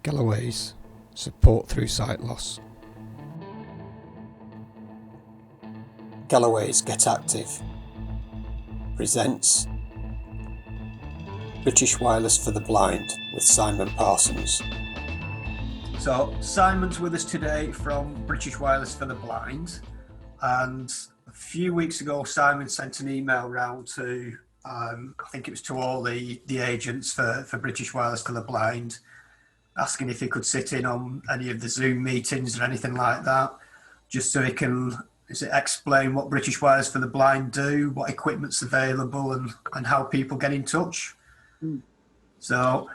Galloway's support through sight loss. Galloway's Get Active presents British Wireless for the Blind with Simon Parsons. So Simon's with us today from British Wireless for the Blind, and a few weeks ago Simon sent an email round to I think it was to all the agents for British Wireless for the Blind, asking if he could sit in on any of the Zoom meetings or anything like that, just so he can explain what British Wireless for the Blind do, what equipment's available, and how people get in touch. So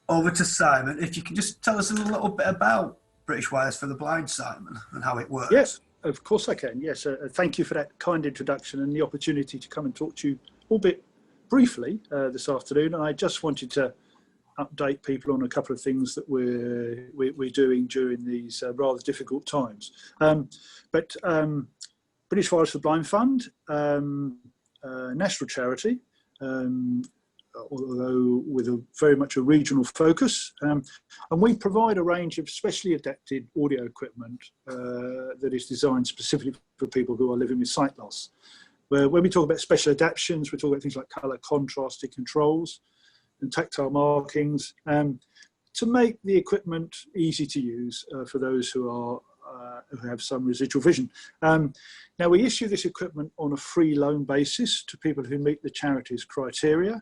over to Simon. If you can just tell us a little bit about British Wireless for the Blind, Simon, and how it works. Yes, of course I can. Yes, thank you for that kind introduction and the opportunity to come and talk to you, albeit briefly, this afternoon. I just wanted to update people on a couple of things that we're doing during these rather difficult times. But British Wireless for the Blind Fund, national charity, although with very much a regional focus, and we provide a range of specially adapted audio equipment that is designed specifically for people who are living with sight loss. When we talk about special adaptations, we talk about things like colour contrasted controls and tactile markings, to make the equipment easy to use for those who have some residual vision. Now, we issue this equipment on a free loan basis to people who meet the charity's criteria.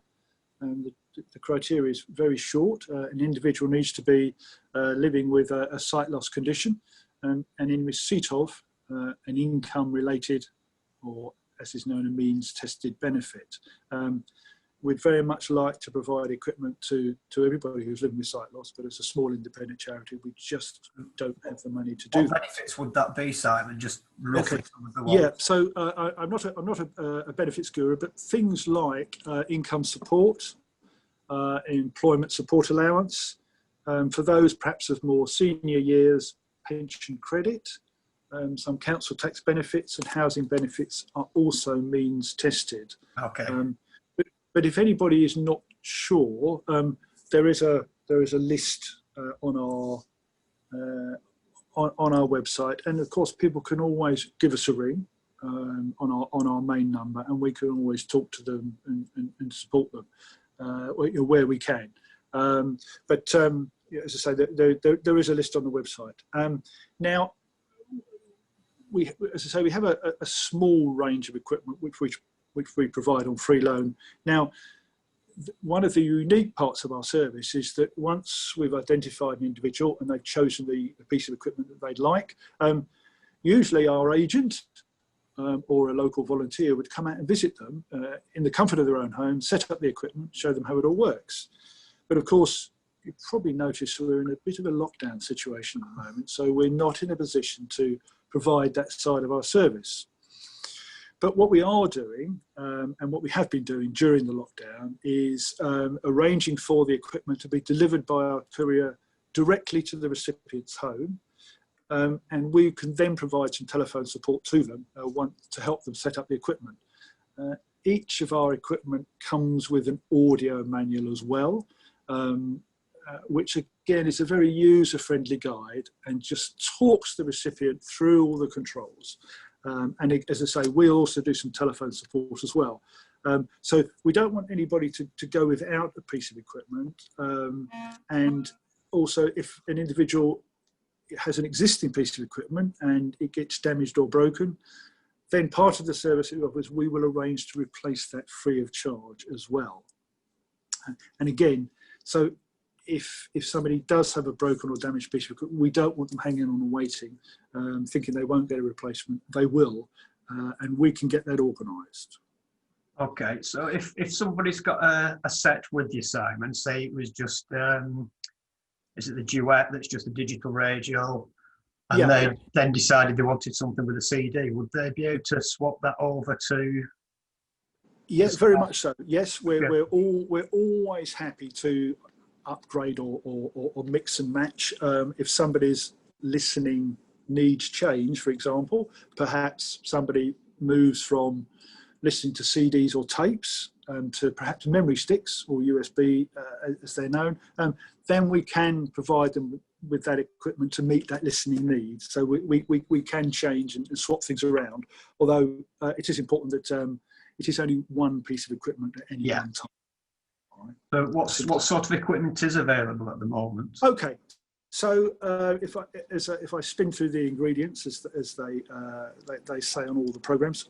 The criteria is very short. An individual needs to be living with a sight loss condition and in receipt of an income-related, or as is known, a means-tested benefit. We'd very much like to provide equipment to everybody who's living with sight loss, but as a small independent charity, we just don't have the money to do that. What benefits would that be, Simon? Just roughly. Okay. Some of the ones. Yeah, so I'm not a benefits guru, but things like income support, employment support allowance, for those perhaps of more senior years, pension credit, some council tax benefits and housing benefits are also means tested. Okay. But if anybody is not sure, there is a list on our website, and of course people can always give us a ring on our main number, and we can always talk to them and support them where we can. But as I say, there is a list on the website. Now, we have a small range of equipment which we provide on free loan. Now, one of the unique parts of our service is that once we've identified an individual and they've chosen the piece of equipment that they'd like, usually our agent or a local volunteer would come out and visit them in the comfort of their own home, set up the equipment, show them how it all works. But of course, you probably notice we're in a bit of a lockdown situation at the moment, so we're not in a position to provide that side of our service. But what we are doing, and what we have been doing during the lockdown, is arranging for the equipment to be delivered by our courier directly to the recipient's home. And we can then provide some telephone support to them to help them set up the equipment. Each of our equipment comes with an audio manual as well, which again is a very user-friendly guide and just talks the recipient through all the controls. And as I say, we'll also do some telephone support as well. So we don't want anybody to go without a piece of equipment. And also, if an individual has an existing piece of equipment and it gets damaged or broken, then part of the service it offers, we will arrange to replace that free of charge as well. And again, so if somebody does have a broken or damaged piece of equipment, we don't want them hanging on and waiting, thinking they won't get a replacement. They will, and we can get that organised. Okay, so if somebody's got a set with you, Simon, say it was just, is it the Duet that's just a digital radio, and they then decided they wanted something with a CD, would they be able to swap that over to? Yes, very much so. Yes, we're always happy to upgrade or mix and match. If somebody's listening needs change, for example, perhaps somebody moves from listening to CDs or tapes to perhaps memory sticks or USB as they're known, then we can provide them with that equipment to meet that listening need. So we can change and swap things around, although it is important that it is only one piece of equipment at any one time. Right. So what sort of equipment is available at the moment? Okay, so if I spin through the ingredients as they say on all the programs,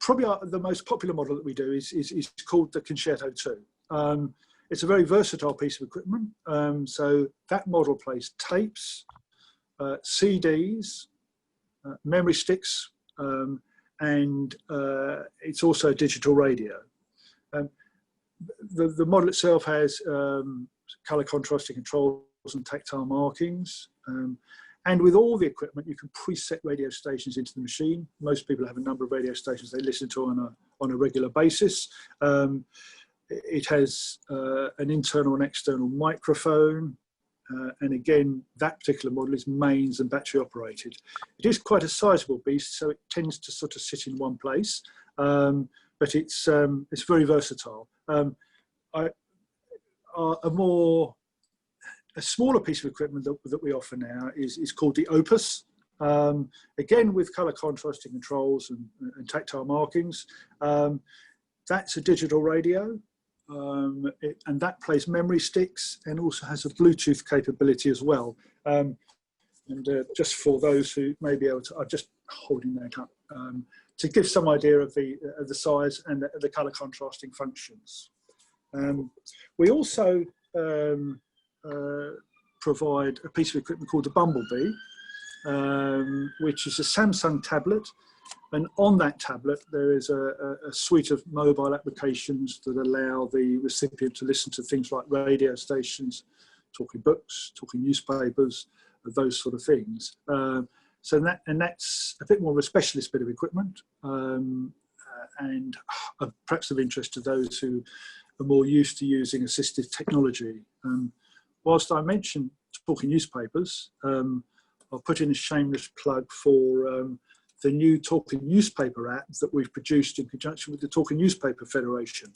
probably the most popular model that we do is called the Concerto 2. It's a very versatile piece of equipment. So that model plays tapes, CDs, memory sticks, and it's also a digital radio. The model itself has color contrasting controls and tactile markings. And with all the equipment, you can preset radio stations into the machine. Most people have a number of radio stations they listen to on a regular basis. It has an internal and external microphone. And again, that particular model is mains and battery operated. It is quite a sizable beast, so it tends to sort of sit in one place, but it's very versatile. A smaller piece of equipment that we offer now is called the Opus. Again, with color contrasting controls and tactile markings. That's a digital radio. And that plays memory sticks and also has a Bluetooth capability as well. And just for those who may be able to, I'm just holding that up to give some idea of the size and the color contrasting functions. We also provide a piece of equipment called the Bumblebee, which is a Samsung tablet. And on that tablet, there is a suite of mobile applications that allow the recipient to listen to things like radio stations, talking books, talking newspapers, those sort of things. So that's a bit more of a specialist bit of equipment, and perhaps of interest to those who are more used to using assistive technology. Whilst I mentioned talking newspapers, I'll put in a shameless plug for the new Talking Newspaper app that we've produced in conjunction with the Talking Newspaper Federation.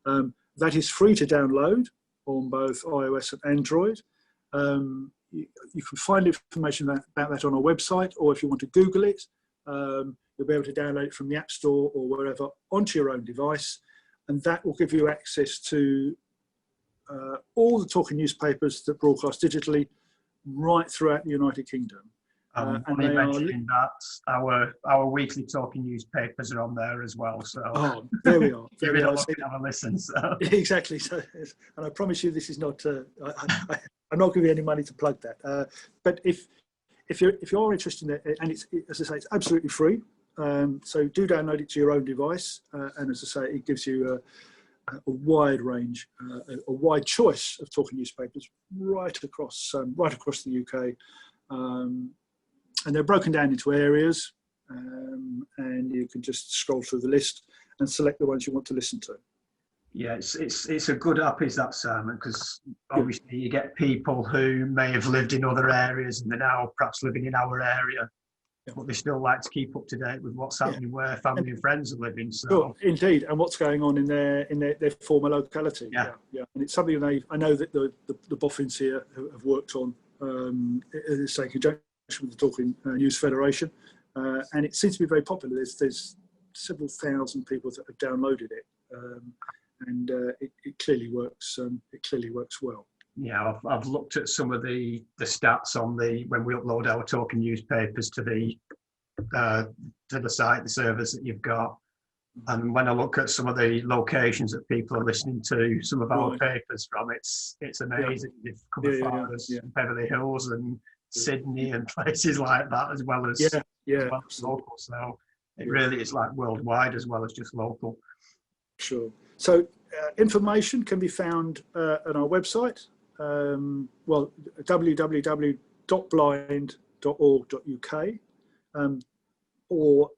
That is free to download on both iOS and Android. You can find information about that on our website, or if you want to Google it, you'll be able to download it from the App Store or wherever onto your own device, and that will give you access to all the talking newspapers that broadcast digitally right throughout the United Kingdom. And they mentioned that our weekly talking newspapers are on there as well. So there we are. Give it a look and have a listen. So. Exactly. So, and I promise you, this is not. I'm not giving you any money to plug that. But if you're interested in it, and it's, as I say, it's absolutely free. So do download it to your own device, and as I say, it gives you a wide range, a wide choice of talking newspapers right across the UK. And they're broken down into areas, and you can just scroll through the list and select the ones you want to listen to. Yeah, it's a good app, is that, Simon? Because obviously you get people who may have lived in other areas and they're now perhaps living in our area, but they still like to keep up to date with what's happening where family and friends are living. So sure, indeed, and what's going on in their former locality. Yeah. And it's something I know that the boffins here have worked on, say, conjunction with the Talking News Federation, and it seems to be very popular. There's several thousand people that have downloaded it, and it clearly works. It clearly works well. Yeah, I've looked at some of the stats on when we upload our talking newspapers to the site, the servers that you've got, and when I look at some of the locations that people are listening to some of our papers from, it's amazing. They've come as far as Beverly Hills and Sydney and places like that, as well as local. So it really is like worldwide as well as just local. Sure. So information can be found on our website, www.blind.org.uk, or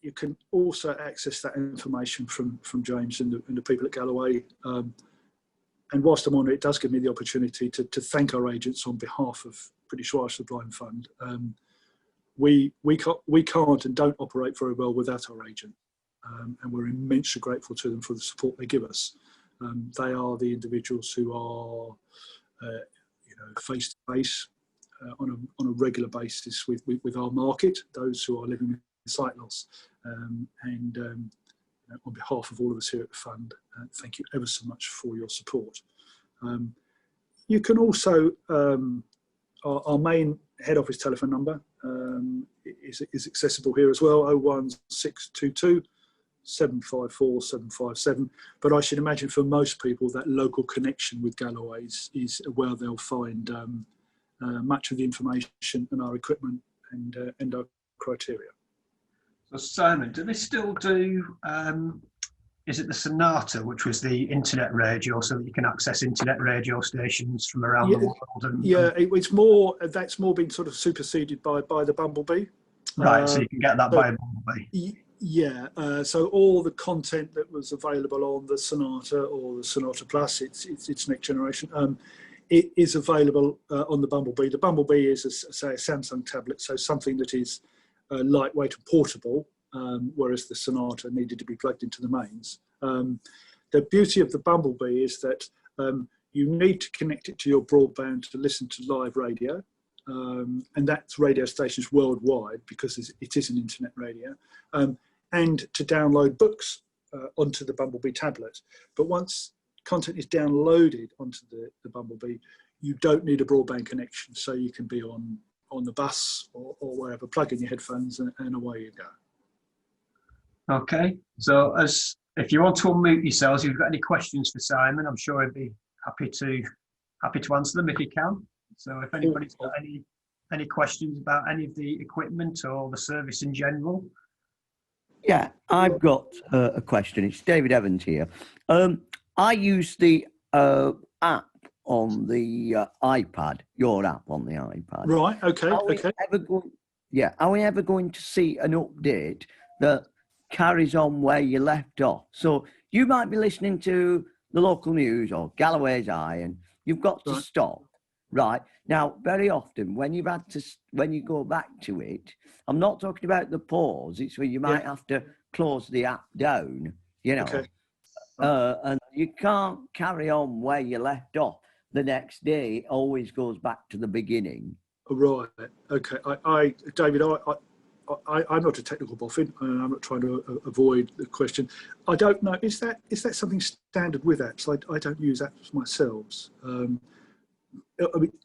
you can also access that information from James and the people at Galloway. And whilst I'm on it, it does give me the opportunity to thank our agents on behalf of British Wireless for the Blind Fund. We can't and don't operate very well without our agent. and we're immensely grateful to them for the support they give us. They are the individuals who are, face to face on a regular basis with our market, those who are living with sight loss. On behalf of all of us here at the fund, thank you ever so much for your support. You can also, our main head office telephone number is accessible here as well, 01622 754 757. But I should imagine for most people that local connection with Galloway is where they'll find much of the information and our equipment and our criteria. So Simon, do they still do, is it the Sonata, which was the internet radio, so that you can access internet radio stations from around the world? That's more been sort of superseded by the Bumblebee. Right, so you can get that by a Bumblebee. Yeah, so all the content that was available on the Sonata or the Sonata Plus, it's next generation, it is available on the Bumblebee. The Bumblebee is, a Samsung tablet, so something that is lightweight and portable, whereas the Sonata needed to be plugged into the mains. The beauty of the Bumblebee is that you need to connect it to your broadband to listen to live radio, and that's radio stations worldwide because it is an internet radio, and to download books onto the Bumblebee tablet. But once content is downloaded onto the Bumblebee, you don't need a broadband connection, so you can be on the bus or wherever, plug in your headphones and away you go. Okay, so if you want to unmute yourselves, if you've got any questions for Simon, I'm sure he'd be happy to answer them if he can. So if anybody's got any questions about any of the equipment or the service in general. Yeah, I've got a question. It's David Evans here. I use the app on the iPad, your app on the iPad. Right, okay, Are we ever going to see an update that carries on where you left off? So you might be listening to the local news or Galloway's Eye and you've got to stop. Right. Now, very often when you go back to it, I'm not talking about the pause, it's where you might have to close the app down, Okay. And you can't carry on where you left off. The next day, it always goes back to the beginning. Right. Okay. David, I'm not a technical boffin, and I'm not trying to avoid the question. I don't know. Is that something standard with apps? I don't use apps myself.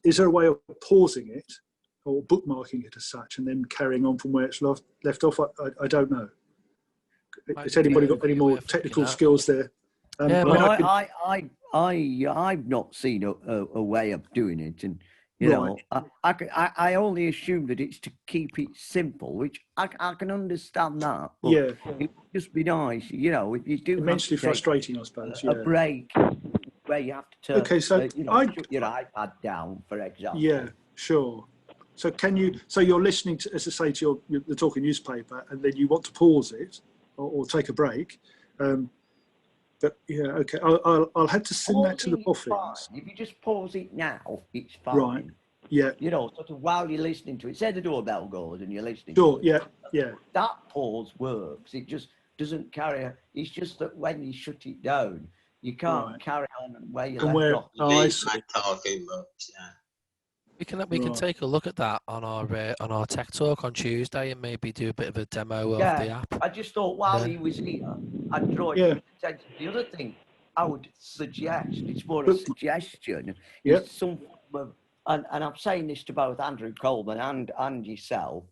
Is there a way of pausing it or bookmarking it as such and then carrying on from where it's left off? I don't know. Has anybody got any more technical skills there? I've not seen a way of doing it, and I only assume that it's to keep it simple, which I can understand that. But it would just be nice, if you do immensely frustrating, I suppose. A break where you have to turn, so put your iPad down, for example. Yeah, sure. So you're listening to, as I say, to the talking newspaper, and then you want to pause it or take a break. But yeah, okay. I'll have to send that to the boffins. If you just pause it now, it's fine. Right. Yeah. Sort of while you're listening to it. Say the doorbell goes and you're listening. Sure. To it. Yeah. That pause works. It just doesn't carry. It's just that when you shut it down, you can't carry on where you left off. I see. We can take a look at that on our Tech Talk on Tuesday and maybe do a bit of a demo of the app. I just thought while he was here, I'd draw your attention. The other thing I would suggest, it's more a suggestion, is some form of, and I'm saying this to both Andrew Coleman and yourself,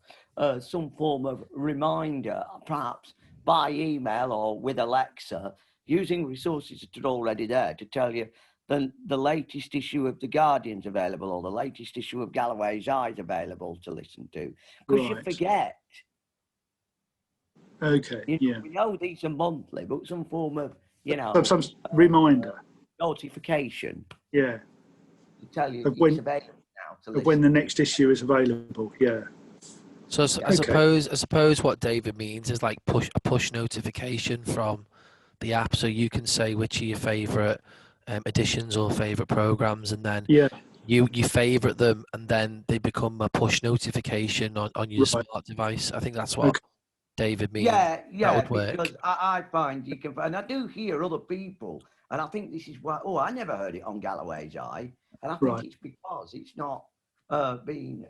some form of reminder, perhaps by email or with Alexa, using resources that are already there to tell you the latest issue of The Guardian's available or the latest issue of Galloway's Eye's available to listen to. Because you forget. Okay, We know these are monthly, but some form of, some reminder. Notification. Yeah. To tell you of when, it's available now to listen. Of when the next issue is available, So I suppose what David means is like a push notification from the app, so you can say which are your favourite editions or favourite programmes, and then you favourite them, and then they become a push notification on your smart device. I think that's what David mean? Yeah, That would work. because I find you can, and I do hear other people, and I think this is why. Oh, I never heard it on Galloway's Eye, and I think it's because it's not been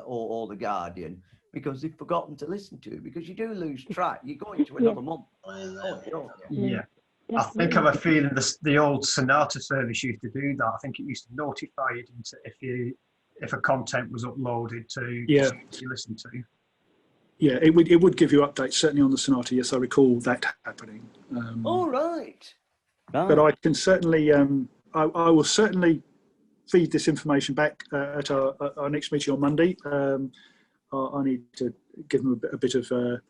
or the Guardian, because they've forgotten to listen to it. Because you do lose track. You go into another month. Don't you? Yeah. I think I have a feeling the old Sonata service used to do that. I think it used to notify you if a content was uploaded to you listen to. Yeah, it would give you updates, certainly on the Sonata. Yes, I recall that happening. All right. But I can certainly, I will certainly feed this information back at our next meeting on Monday. I need to give them a bit of, to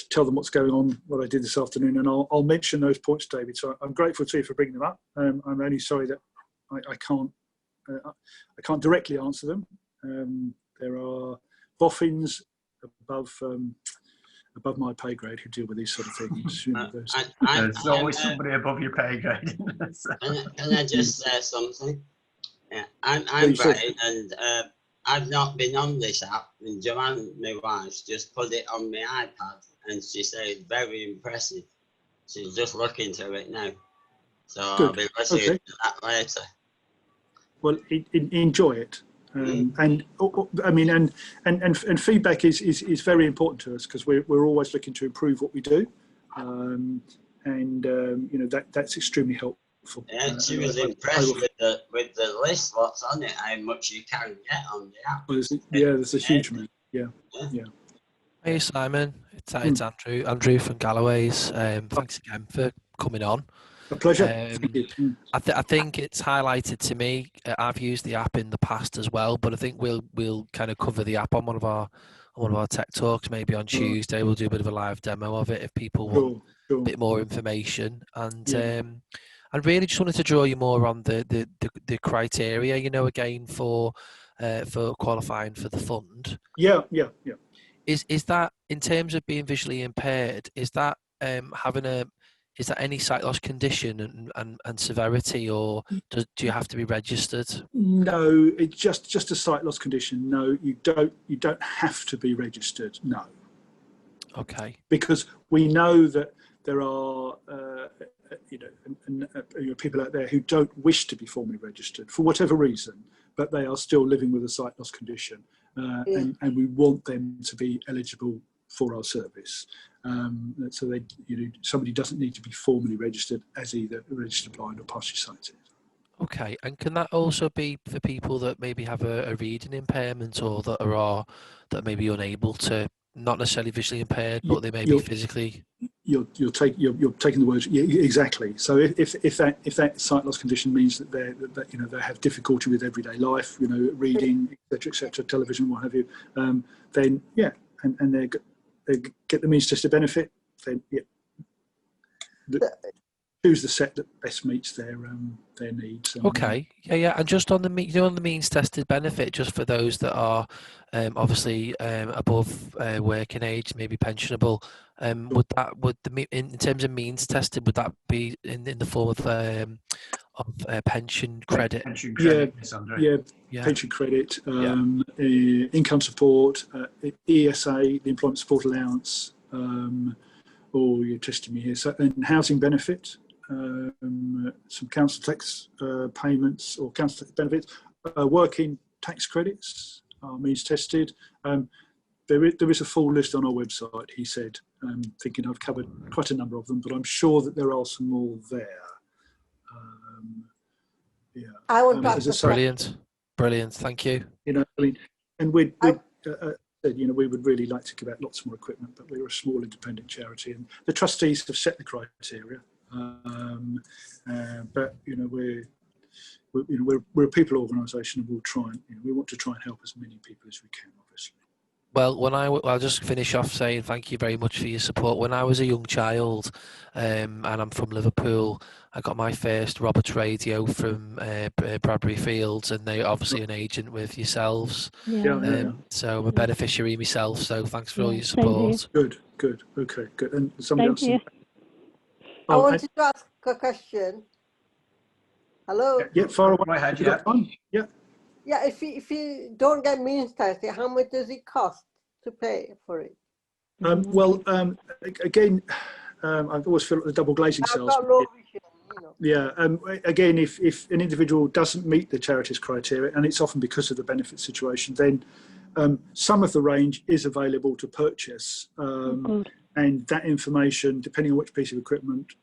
tell them what's going on, what I did this afternoon, and I'll mention those points, David. So I'm grateful to you for bringing them up. I'm only sorry that I can't directly answer them. There are boffins above my pay grade who deal with these sort of things. There's always somebody above your pay grade. Can I just say something? Yeah, I'm Brian, and I've not been on this app, and Joanne, my wife, just put it on my iPad, and she said very impressive. She's just looking through it now, so I'll be listening to that later. Well, enjoy it. And I mean, and feedback is very important to us, because we're always looking to improve what we do, and you know, that's extremely helpful. Yeah, she was impressed with the list, what's on it, how much you can get on the app. There's a huge amount. Yeah. Hey Simon, it's Andrew from Galloway's. Thanks again for coming on. A pleasure. Thank you. I think it's highlighted to me. I've used the app in the past as well, but I think we'll kind of cover the app on one of our tech talks. Maybe on Tuesday we'll do a bit of a live demo of it if people want a bit more information. And and really just wanted to draw you more on the criteria, you know, again for qualifying for the fund. Yeah. Is that, in terms of being visually impaired, is that is that any sight loss condition and severity, or do you have to be registered? No, it's just a sight loss condition. No, you don't have to be registered. No. Okay. Because we know that there are people out there who don't wish to be formally registered for whatever reason, but they are still living with a sight loss condition, and we want them to be eligible for our service. So somebody doesn't need to be formally registered as either registered blind or partially sighted. Okay, and can that also be for people that maybe have a reading impairment, or that may be unable to, not necessarily visually impaired, but they may be physically? You're taking the words, exactly. So if that sight loss condition means that they have difficulty with everyday life, reading, etc., television, what have you, then and they get the means tested benefit, then choose the set that best meets their needs. Okay, yeah, and just on the means tested benefit, just for those that are obviously above working age, maybe pensionable, in terms of means tested, would that be in the form of pension credit? Pension credit, pension credit, income support, ESA, the employment support allowance, or you're testing me here, so, and housing benefit. Some council tax payments or council tax benefits, working tax credits are means tested. There is a full list on our website, he said. Thinking I've covered quite a number of them, but I'm sure that there are some more there. I would brilliant, thank you. And we said, we would really like to give out lots more equipment, but we're a small independent charity, and the trustees have set the criteria. But we're a people organisation, and we'll try and we want to try and help as many people as we can, obviously. Well, I'll just finish off saying thank you very much for your support. When I was a young child, and I'm from Liverpool, I got my first Roberts radio from Bradbury Fields, and they're obviously an agent with yourselves. So I'm a beneficiary myself. So thanks for all your support. Good, okay, good. And somebody else. I wanted to ask a question. Hello? Yeah, far away. Yeah, if you don't get means tested, how much does it cost to pay for it? Again, I've always felt like the double glazing cells. Yeah. Again, if an individual doesn't meet the charity's criteria, and it's often because of the benefit situation, then some of the range is available to purchase, and that information, depending on which piece of equipment,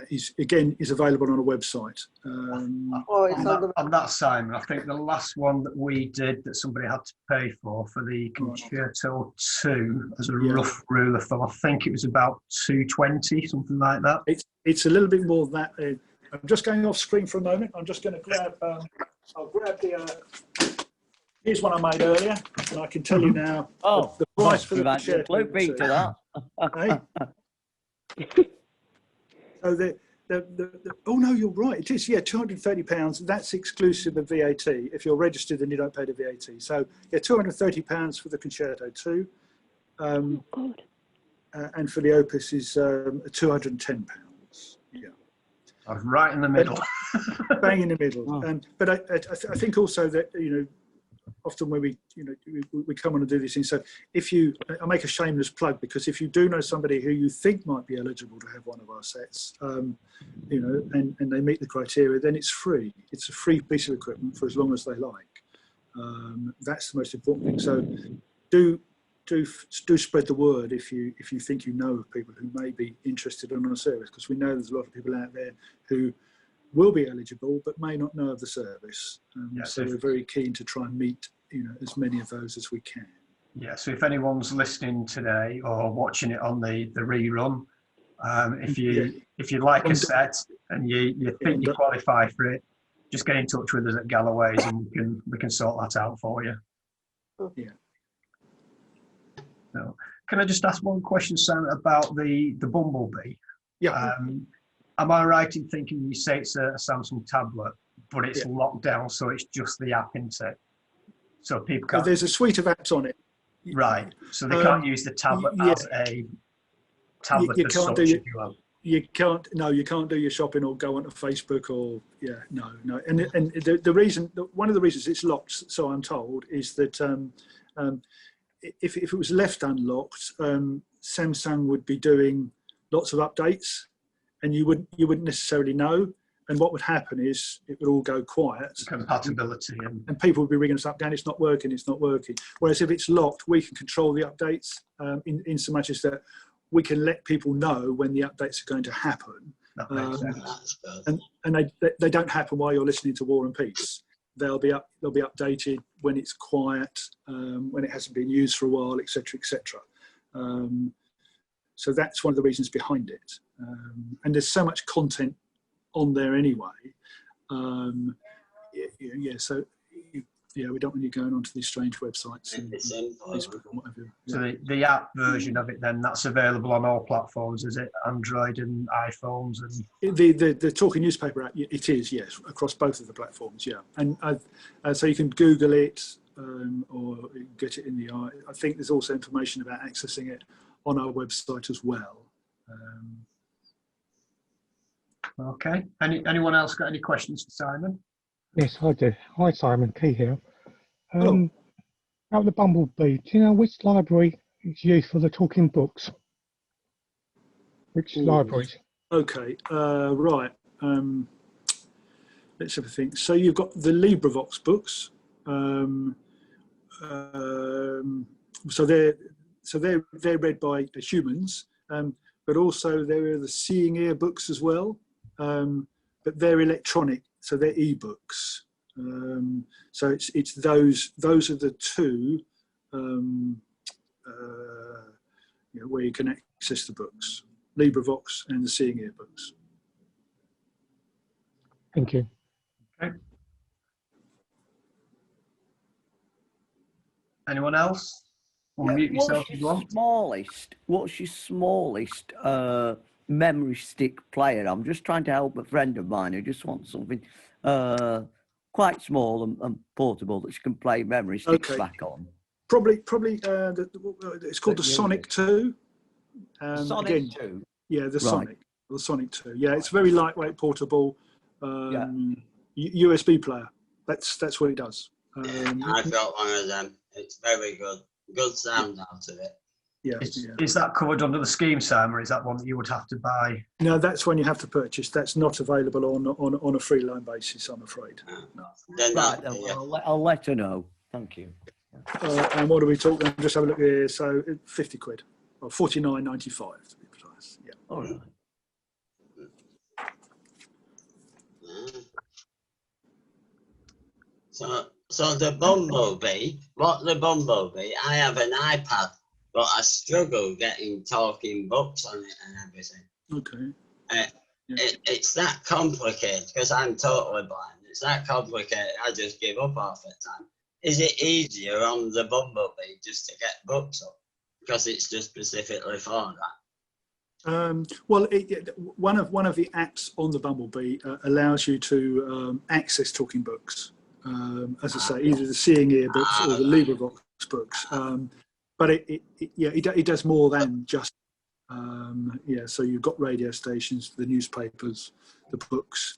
is available on a website. On that, Simon, I think the last one that we did that somebody had to pay for the Concerto 2 as a rough rule of thumb, I think it was about $220, something like that. It's a little bit more than that. I'm just going off screen for a moment. I'm just going to grab. I'll grab the. Here's one I made earlier, and I can tell you now the price for the Concerto 2. To that. So oh no, you're right. It is, £230. That's exclusive of VAT. If you're registered, then you don't pay the VAT. So £230 for the Concerto 2, and for the Opus is £210. Yeah, I was right in the middle. Bang in the middle. But I think also that often when we come on and do these things. So I make a shameless plug, because if you do know somebody who you think might be eligible to have one of our sets, and they meet the criteria, then it's free. It's a free piece of equipment for as long as they like. That's the most important thing. So do spread the word if you think you know of people who may be interested in our service, because we know there's a lot of people out there who will be eligible but may not know of the service. So we're very keen to try and meet as many of those as we can. Yeah, so if anyone's listening today or watching it on the rerun, if you like a set and you think you qualify for it, just get in touch with us at Galloway's and we can sort that out for you. Yeah. So, can I just ask one question, Sam, about the Bumblebee? Yeah. Am I right in thinking you say it's a Samsung tablet, but it's locked down, so it's just the app, isn't it? So people can't. There's a suite of apps on it. Right. So they can't use the tablet as a tablet as such, if you will. You can't. No, you can't do your shopping or go onto Facebook or no. And the reason, one of the reasons it's locked, so I'm told, is that if it was left unlocked, Samsung would be doing lots of updates, and you wouldn't necessarily know. And what would happen is it would all go quiet. Compatibility. And people would be ringing us up, Dan, it's not working. Whereas if it's locked, we can control the updates in so much as that we can let people know when the updates are going to happen. That makes sense. And they don't happen while you're listening to War and Peace. They'll be updated when it's quiet, when it hasn't been used for a while, etc., etc. So that's one of the reasons behind it. And there's so much content on there anyway. So we don't want you going onto these strange websites and Facebook and whatever. So the app version of it, then, that's available on all platforms, is it? Android and iPhones and the Talking Newspaper app, it is, yes, across both of the platforms, yeah. And so you can Google it or get it in the eye. I think there's also information about accessing it on our website as well. Okay. Anyone else got any questions for Simon? Yes, I do. Hi, Simon. Key here. Hello. Out of the Bumblebee, do you know which library is used for the talking books? Which libraries? Okay, right. Let's have a think. So you've got the LibriVox books. So they're read by humans, but also there are the Seeing Ear books as well. But they're electronic, so they're ebooks. So it's those are the two where you can access the books: LibriVox and the Seeing Ear books. Thank you. Okay. Anyone else? Mute yourself if you want. What's your smallest memory stick player? I'm just trying to help a friend of mine who just wants something quite small and portable that she can play memory sticks back on. Probably. It's called the Sonic 2. Sonic 2. Yeah, the Sonic 2. Yeah, it's very lightweight, portable. USB player. That's what it does. I've got one of them. It's very good. good sound out of it. Yeah, is that covered under the scheme, Sam, or is that one that you would have to buy? No, that's one you have to purchase. That's not available on a free loan basis, I'm afraid. No. Right, I'll let her know. Thank you. And what are we talking? Just have a look here. So 50 quid, or 49.95 to be precise. Yeah. All right. So the Bumblebee, I have an iPad, but I struggle getting talking books on it and everything. Okay. It's that complicated because I'm totally blind. It's that complicated. I just give up half the time. Is it easier on the Bumblebee just to get books up because it's just specifically for that? Well, one of the apps on the Bumblebee allows you to access talking books. As I say, either the Seeing Ear books or the LibreVox books. But it does more than just so you've got radio stations, the newspapers, the books.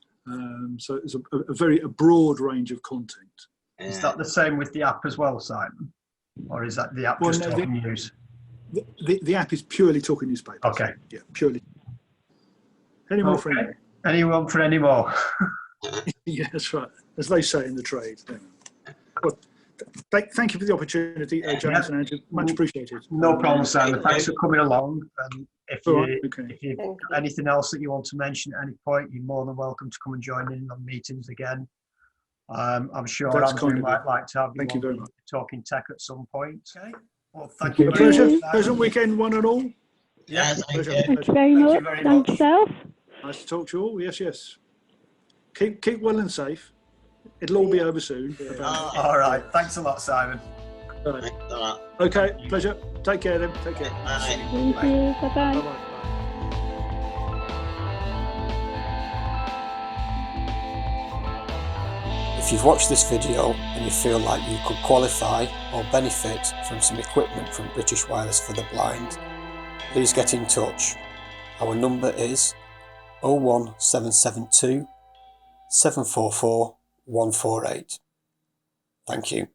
So it's a broad range of content. Is that the same with the app as well, Simon? Or is that the app just talking news? The app is purely talking newspapers. Okay. Yeah, purely. Any more for any? Anyone for any more? Yeah, that's right. As they say in the trade. Well, thank you for the opportunity, James and Andrew. Much appreciated. No problem, Simon. Thanks for coming along. If you've got anything else that you want to mention at any point, you're more than welcome to come and join in on meetings again. I'm sure Andrew might like to have you on Talking Tech at some point. Okay. Well, thank you. Pleasant weekend, one and all. Yeah, Thank you very much. Thank yourself. Nice to talk to you all. Yes. Keep well and safe. It'll all be over soon. All right. Thanks a lot, Simon. All right. Okay. Pleasure. Take care then. Take care. Bye. Thank you. Bye-bye. Bye-bye. If you've watched this video and you feel like you could qualify or benefit from some equipment from British Wireless for the Blind, please get in touch. Our number is 01772 744 148. Thank you.